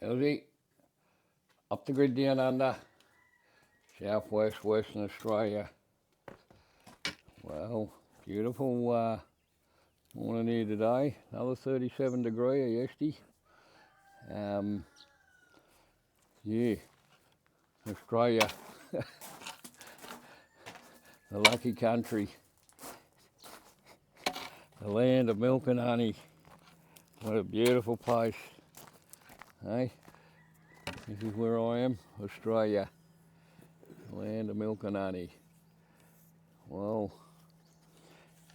Elsie, up the grid down under, southwest Western Australia. Well, beautiful morning here today. Another 37 degree yesterday. Yeah, Australia, the lucky country, the land of milk and honey. What a beautiful place, hey? This is where I am, Australia, land of milk and honey. Well,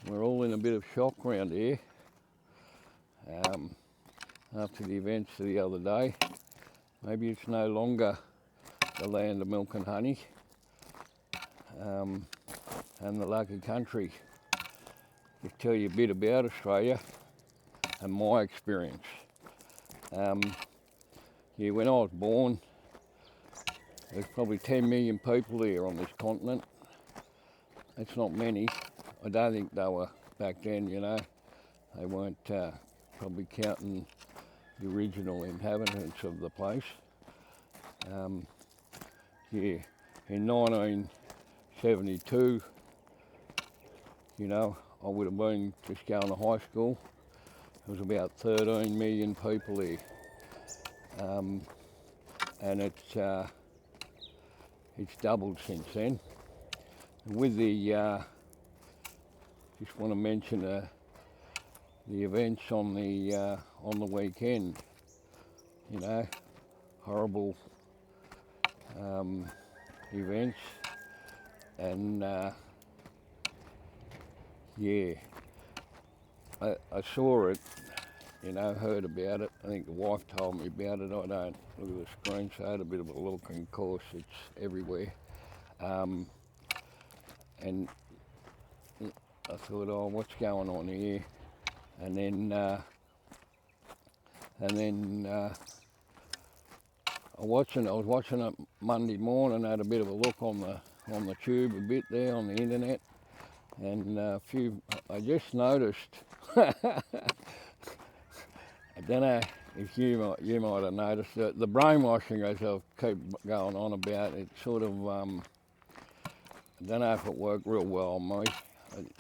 we're all in a bit of shock around here after the events of the other day. Maybe it's no longer the land of milk and honey and the lucky country. Just tell you a bit about Australia and my experience. Yeah, when I was born, there's probably 10 million people here on this continent. It's not many. I don't think they were back then, you know. They weren't probably counting the original inhabitants of the place. Yeah, in 1972, you know, I would have been just going to high school. There was about 13 million people here. And it's doubled since then. And with the, just want to mention the events on the weekend. You know, horrible events, and yeah, I saw it. You know, heard about it. I think the wife told me about it. I don't look at the screen, so I had a bit of a look, and of course it's everywhere. And I thought, oh, what's going on here? And then I was watching it Monday morning. Had a bit of a look on the tube a bit there on the internet, and I just noticed. I don't know if you might have noticed that the brainwashing, as I'll keep going on about, it sort of, I don't know if it worked real well on me.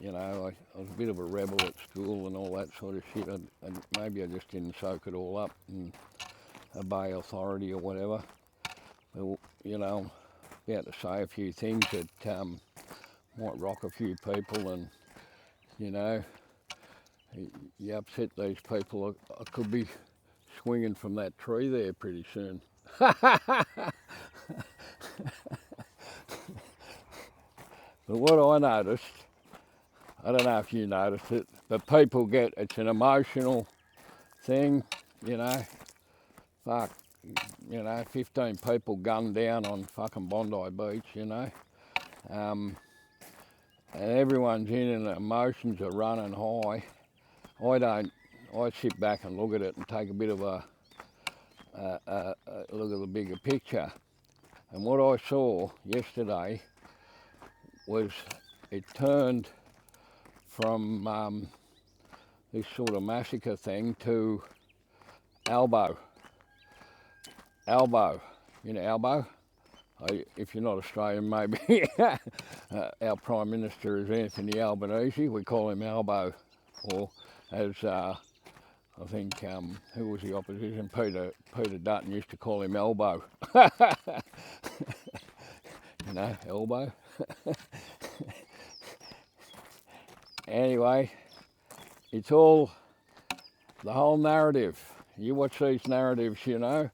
You know, I was a bit of a rebel at school and all that sort of shit. Maybe I just didn't soak it all up and obey authority or whatever. But, you know, I'm about to say a few things that might rock a few people, and, you know, you upset these people, I could be swinging from that tree there pretty soon. But what I noticed, I don't know if you noticed it, but people it's an emotional thing, you know. Fuck, you know, 15 people gunned down on fucking Bondi Beach, you know. And everyone's in and the emotions are running high. I sit back and look at it and take a bit of a look at the bigger picture. And what I saw yesterday was it turned from this sort of massacre thing to elbow. You know elbow? If you're not Australian, maybe our Prime Minister is Anthony Albanese. We call him Elbow, or as I think, who was the opposition? Peter Dutton used to call him Elbow. You know, elbow. Anyway, it's all the whole narrative. You watch these narratives, you know,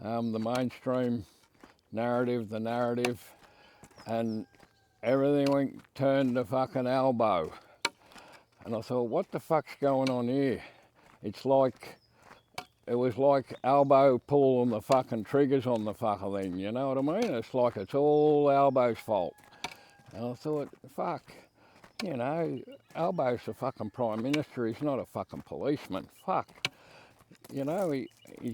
the mainstream narrative, and everything went turned to fucking elbow. And I thought, what the fuck's going on here? It was like elbow pulling the fucking triggers on the fucking thing, you know what I mean? It's like it's all Elbow's fault. And I thought, fuck, you know, Elbow's the fucking Prime Minister, he's not a fucking policeman. Fuck. You know, he's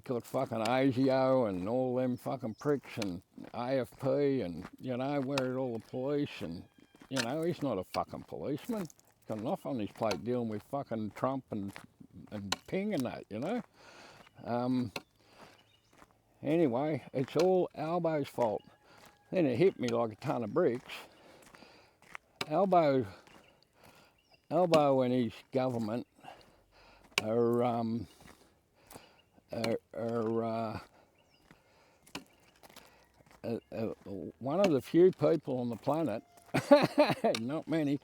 got fucking ASIO and all them fucking pricks and AFP and, you know, where are all the police, and, you know, he's not a fucking policeman. He's got enough on his plate dealing with fucking Trump and Ping and that, you know. Anyway, it's all Albo's fault. Then it hit me like a ton of bricks. Albo and his government are one of the few people on the planet, not many.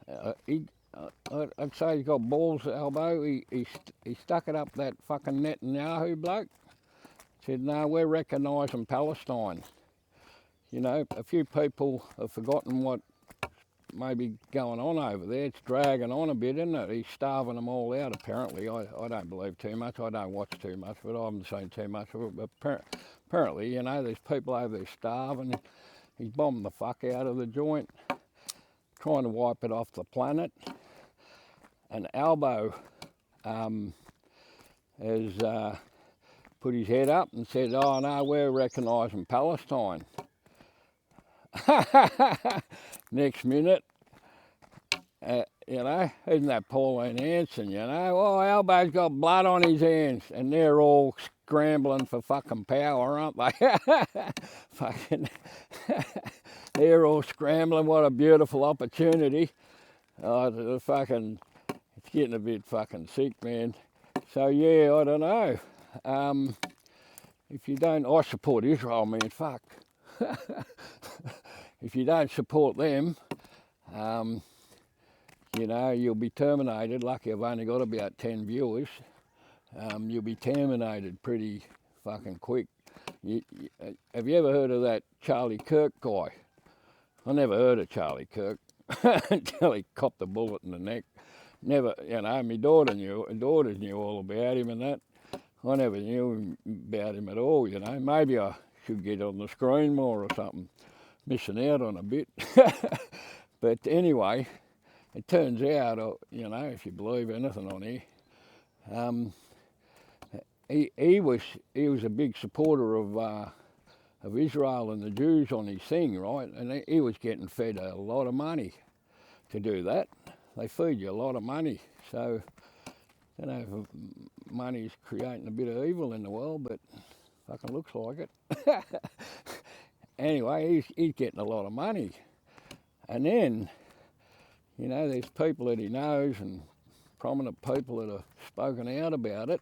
I'd say he's got balls, Albo. He stuck it up that fucking Netanyahu bloke. Said, no, we're recognising Palestine. You know, a few people have forgotten what may be going on over there. It's dragging on a bit, isn't it? He's starving them all out, apparently. I don't believe too much. I don't watch too much, but I haven't seen too much of it. But apparently, you know, there's people over there starving. He's bombing the fuck out of the joint, trying to wipe it off the planet. And Albo has put his head up and said, oh no, we're recognising Palestine. Next minute, you know, isn't that Pauline Hanson, you know? Oh, Albo's got blood on his hands, and they're all scrambling for fucking power, aren't they? Fucking, they're all scrambling. What a beautiful opportunity. Oh, fucking, it's getting a bit fucking sick, man. So yeah, I don't know. If you don't, I support Israel, man. Fuck. If you don't support them, you know, you'll be terminated. Lucky I've only got about 10 viewers. You'll be terminated pretty fucking quick. Have you ever heard of that Charlie Kirk guy? I never heard of Charlie Kirk until he copped a bullet in the neck. Never, you know, my daughters knew all about him and that. I never knew about him at all, you know. Maybe I should get on the screen more or something. Missing out on a bit. But anyway, it turns out, you know, if you believe anything on here, he was a big supporter of Israel and the Jews on his thing, right? And he was getting fed a lot of money to do that. They feed you a lot of money. So, I don't know if money's creating a bit of evil in the world, but fucking looks like it. Anyway, he's getting a lot of money. And then, you know, there's people that he knows and prominent people that have spoken out about it.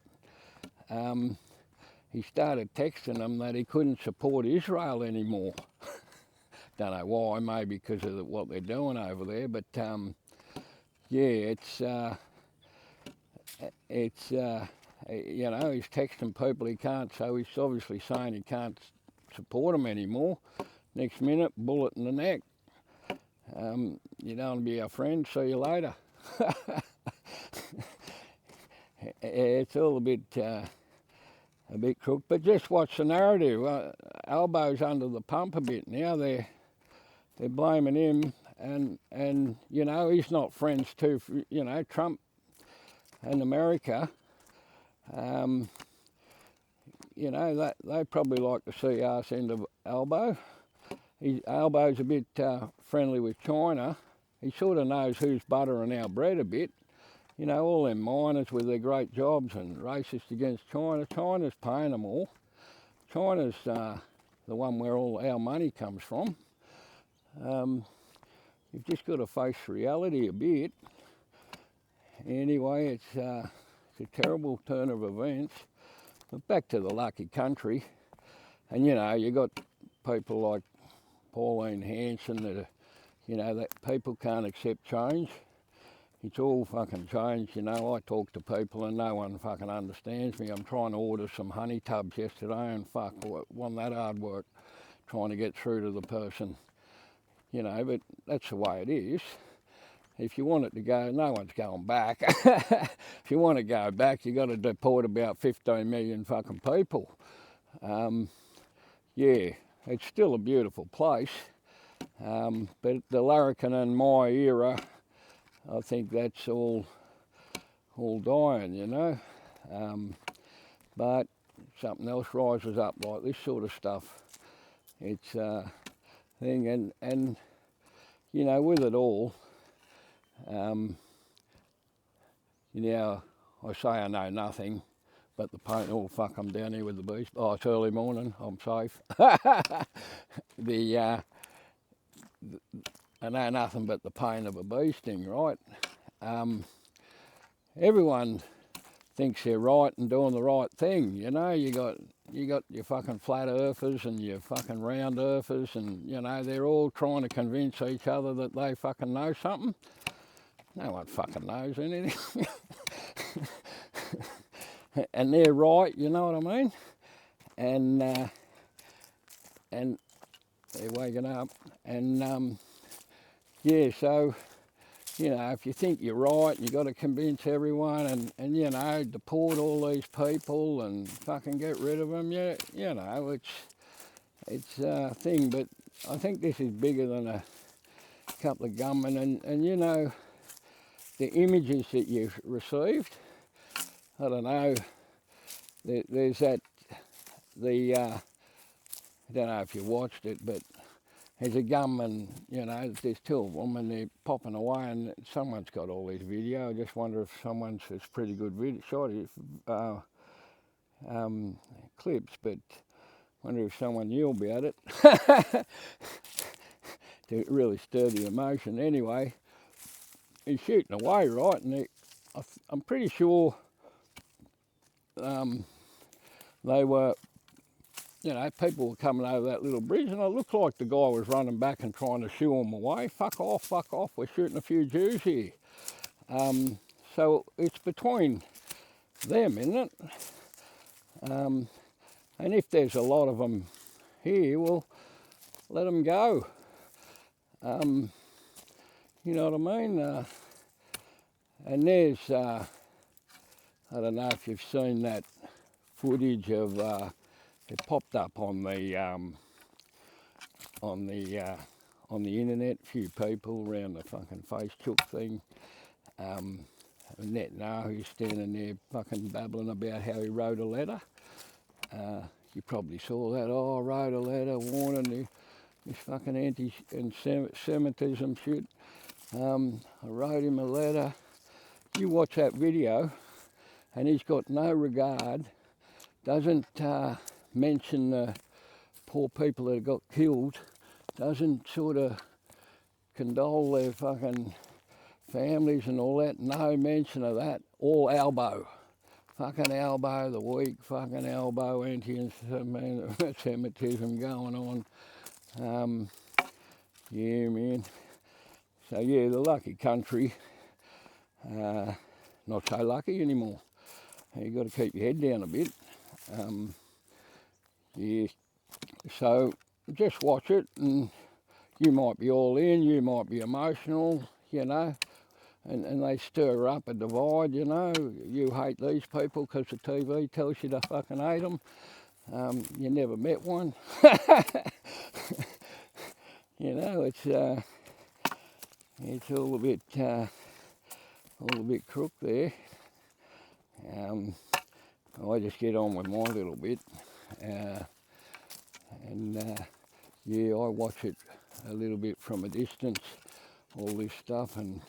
He started texting them that he couldn't support Israel anymore. Don't know why, maybe because of what they're doing over there, but yeah, it's you know, he's texting people he can't, so he's obviously saying he can't support them anymore. Next minute, bullet in the neck. You don't want to be our friend, see you later. It's all a bit crook, but just watch the narrative. Albo's under the pump a bit now. They're blaming him, and you know, he's not friends too. You know, Trump and America. You know, that they probably like to see us end of Albo. Albo's a bit friendly with China. He sort of knows who's buttering our bread a bit. You know, all them miners with their great jobs and racist against China. China's paying them all. China's the one where all our money comes from. You've just got to face reality a bit. Anyway, it's a terrible turn of events. But back to the lucky country. And, you know, you got people like Pauline Hanson that are, you know, that people can't accept change. It's all fucking change, you know. I talk to people and no one fucking understands me. I'm trying to order some honey tubs yesterday and fuck, wasn't that hard work trying to get through to the person, you know, but that's the way it is. If you want it to go, no one's going back. If you want to go back, you got to deport about 15 million fucking people. Yeah, it's still a beautiful place, but the Larrikin and my era, I think that's all dying, you know. But something else rises up, like this sort of stuff. It's a thing, and you know, with it all, you know, I say I know nothing, but the pain, oh fuck, I'm down here with the beast. Oh, it's early morning, I'm safe. I know nothing but the pain of a bee sting, right? Everyone thinks they're right and doing the right thing, you know. You got your fucking flat earthers and your fucking round earthers, and you know they're all trying to convince each other that they fucking know something. No one fucking knows anything. And they're right, you know what I mean? And they're waking up, and yeah, so you know, if you think you're right, you got to convince everyone, and you know, deport all these people and fucking get rid of them. Yeah, you know, it's a thing, but I think this is bigger than a couple of gunmen, and you know, the images that you've received. I don't know. There's that I don't know if you watched it, but there's a gunman, you know, there's two of them and they're popping away, and someone's got all these video. I just wonder if someone's, it's pretty good video, shot clips, but wonder if someone knew about it to really stir the emotion. Anyway, he's shooting away, right, and I'm pretty sure they were, you know, people were coming over that little bridge, and it looked like the guy was running back and trying to shoo them away. Fuck off, we're shooting a few Jews here. So it's between them, isn't it? And if there's a lot of them here, well, let them go. You know what I mean? And there's, I don't know if you've seen that footage of, it popped up on the internet. A few people around the fucking Facebook thing. Netanyahu standing there fucking babbling about how he wrote a letter. You probably saw that. Oh, I wrote a letter warning this fucking anti-Semitism shit. I wrote him a letter. You watch that video, and he's got no regard. Doesn't mention the poor people that got killed. Doesn't sort of condole their fucking families and all that. No mention of that. All elbow. Fucking elbow, the weak fucking elbow, anti-Semitism going on. Yeah, man. So yeah, the lucky country. Not so lucky anymore. You got to keep your head down a bit. Yeah. So just watch it, and you might be all in, you might be emotional, you know. And they stir up a divide, you know. You hate these people because the TV tells you to fucking hate them. You never met one. You know, it's all a bit crook there. I just get on with my little bit, yeah, I watch it a little bit from a distance, all this stuff, and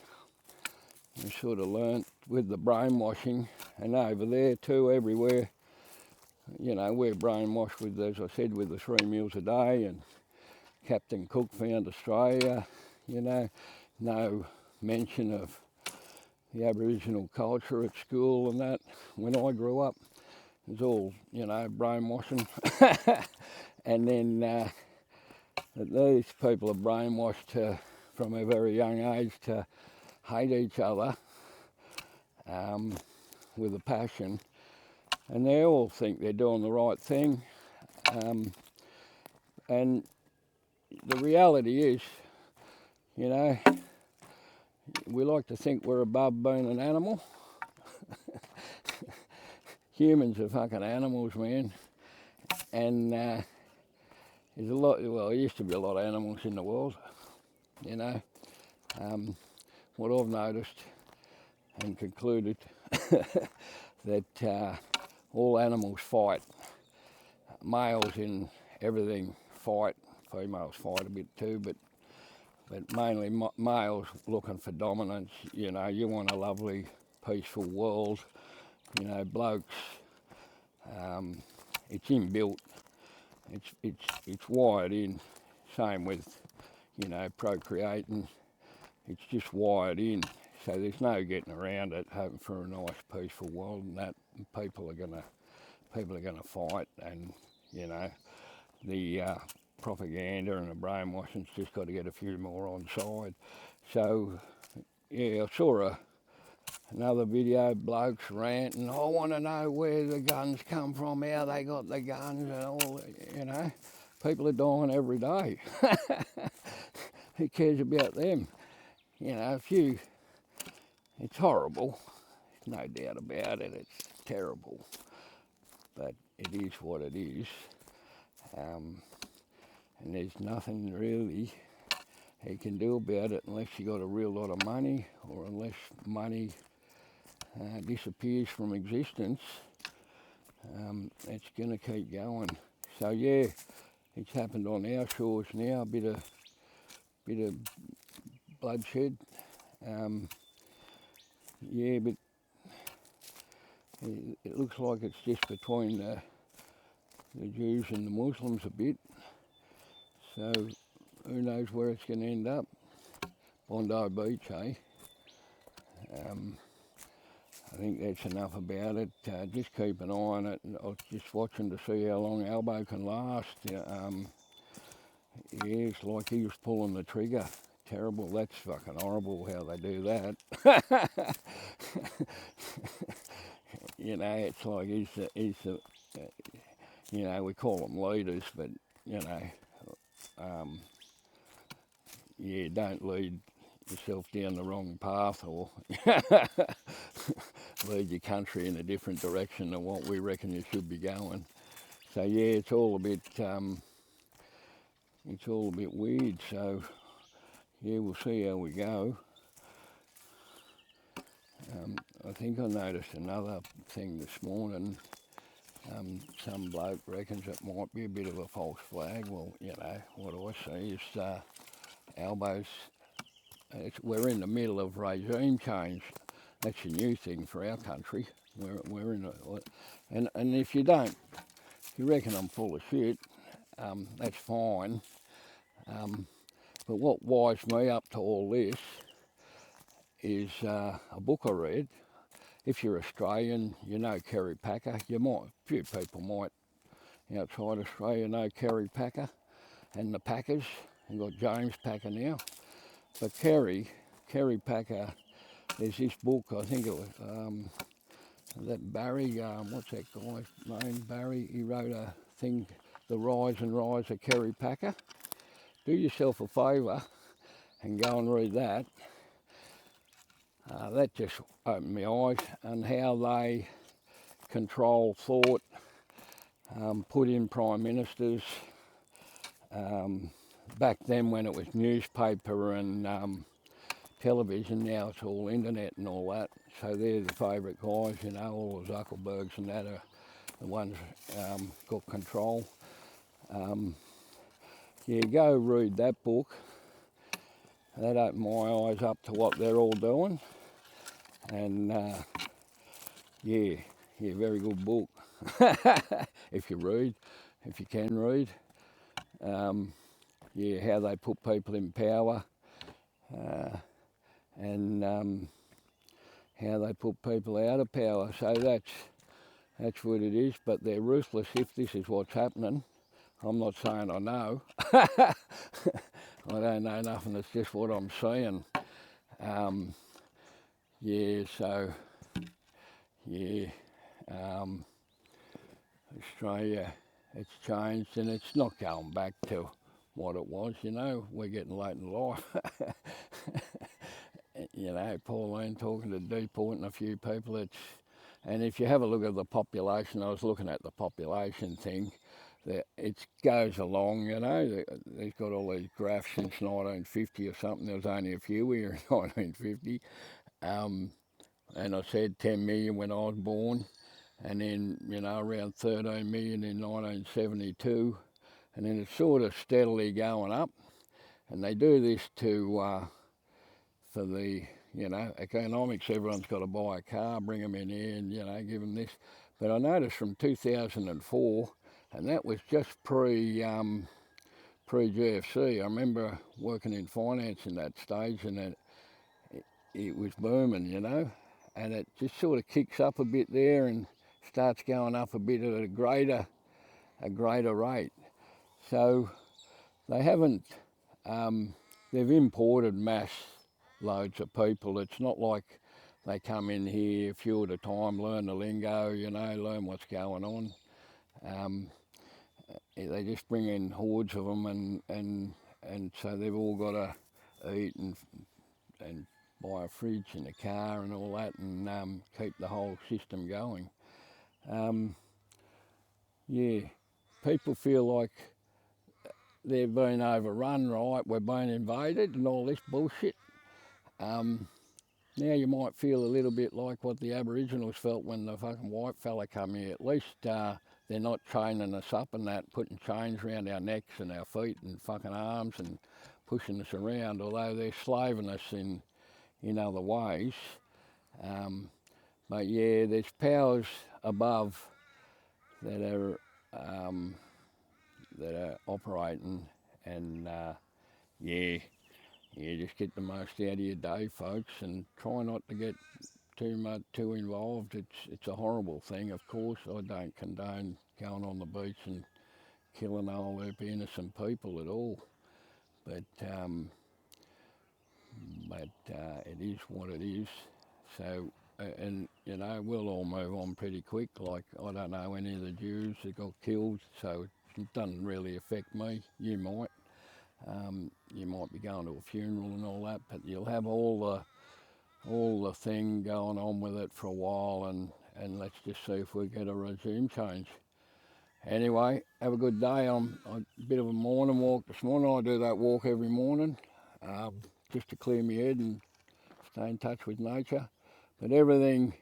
I sort of learnt with the brainwashing, and over there too, everywhere, you know, we're brainwashed with, as I said, with the 3 meals a day, and Captain Cook found Australia, you know, no mention of the Aboriginal culture at school and that. When I grew up, it was all, you know, brainwashing. And then these people are brainwashed from a very young age to hate each other with a passion, and they all think they're doing the right thing. And the reality is, you know, we like to think we're above being an animal. Humans are fucking animals, man. And there's a lot, well, there used to be a lot of animals in the world, you know. What I've noticed and concluded that all animals fight. Males in everything fight. Females fight a bit too, but mainly males looking for dominance. You know, you want a lovely, peaceful world. You know, blokes It's inbuilt. It's wired in. Same with, you know, procreating. It's just wired in. So there's no getting around it, hoping for a nice peaceful world, and that people are gonna fight, and you know the propaganda and the brainwashing's just got to get a few more on side. So yeah, I saw another video, blokes ranting, I want to know where the guns come from, how they got the guns and all, you know. People are dying every day. Who cares about them? You know, it's horrible, no doubt about it, it's terrible, but it is what it is. And there's nothing really he can do about it unless you got a real lot of money, or unless money disappears from existence. It's going to keep going. So yeah, it's happened on our shores now. A bit of bloodshed. Yeah, but it looks like it's just between the Jews and the Muslims a bit. So who knows where it's going to end up? Bondi Beach, eh? I think that's enough about it. Just keep an eye on it. I was just watching to see how long Albo can last. Yeah, it's like he was pulling the trigger. Terrible. That's fucking horrible how they do that. You know, it's like he's you know, we call them leaders, but you know, yeah, don't lead yourself down the wrong path, or lead your country in a different direction than what we reckon you should be going. So yeah, it's all a bit weird. So yeah, we'll see how we go. I think I noticed another thing this morning. Some bloke reckons it might be a bit of a false flag. Well, you know, what I see is Albo's. We're in the middle of regime change. That's a new thing for our country. We're in and if you reckon I'm full of shit, that's fine. But what wised me up to all this is a book I read. If you're Australian, you know Kerry Packer. A few people might outside Australia know Kerry Packer and the Packers. You've got James Packer now. But Kerry Packer, there's this book, I think it was, that Barry, what's that guy's name, Barry, he wrote a thing, The Rise and Rise of Kerry Packer. Do yourself a favour and go and read that. That just opened my eyes on how they control thought, put in prime ministers. Back then when it was newspaper and television, now it's all internet and all that. So they're the favourite guys, you know, all the Zuckerbergs and that are the ones got control. Yeah, go read that book. That opened my eyes up to what they're all doing. And yeah, very good book. If you can read. Yeah, how they put people in power, and how they put people out of power. So that's what it is. But they're ruthless if this is what's happening. I'm not saying I know. I don't know nothing. It's just what I'm seeing. Yeah. So yeah. Australia, it's changed, and it's not going back to what it was, you know. We're getting late in life. You know, Pauline talking to deporting a few people, and if you have a look at the population, I was looking at the population thing, it goes along, you know. They've got all these graphs since 1950 or something. There was only a few here in 1950. And I said 10 million when I was born, and then, you know, around 13 million in 1972, and then it's sort of steadily going up. And they do this for the, you know, economics. Everyone's got to buy a car, bring them in here, and, you know, give them this. But I noticed from 2004, and that was just pre-GFC. I remember working in finance in that stage, and it was booming, you know, and it just sort of kicks up a bit there and starts going up a bit at a greater rate. So they haven't, they've imported mass loads of people. It's not like they come in here a few at a time, learn the lingo, you know, learn what's going on. They just bring in hordes of them, and so they've all got to eat and buy a fridge and a car and all that, and keep the whole system going. Yeah, people feel like they're being overrun, right? We're being invaded and all this bullshit. Now you might feel a little bit like what the Aboriginals felt when the fucking white fella come here. At least they're not chaining us up and that, putting chains around our necks and our feet and fucking arms and pushing us around, although they're slaving us in other ways. But yeah, there's powers above that are operating, and yeah, just get the most out of your day, folks, and try not to get too involved. It's a horrible thing, of course. I don't condone going on the beach and killing all the innocent people at all, but it is what it is. So, and you know, we'll all move on pretty quick. Like, I don't know any of the Jews that got killed, so it doesn't really affect me. You might. You might be going to a funeral and all that, but you'll have all the thing going on with it for a while, and let's just see if we get a regime change. Anyway, have a good day. I'm a bit of a morning walk this morning. I do that walk every morning, just to clear my head and stay in touch with nature. But everything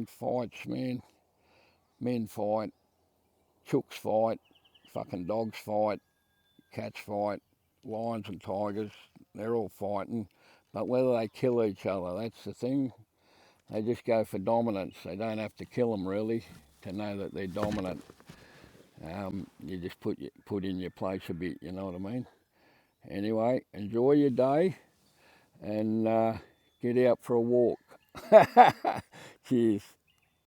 fights, man. Men fight, chooks fight, fucking dogs fight, cats fight, lions and tigers, they're all fighting. But whether they kill each other, that's the thing. They just go for dominance. They don't have to kill them really to know that they're dominant. You just put in your place a bit, you know what I mean? Anyway, enjoy your day and get out for a walk. Cheers.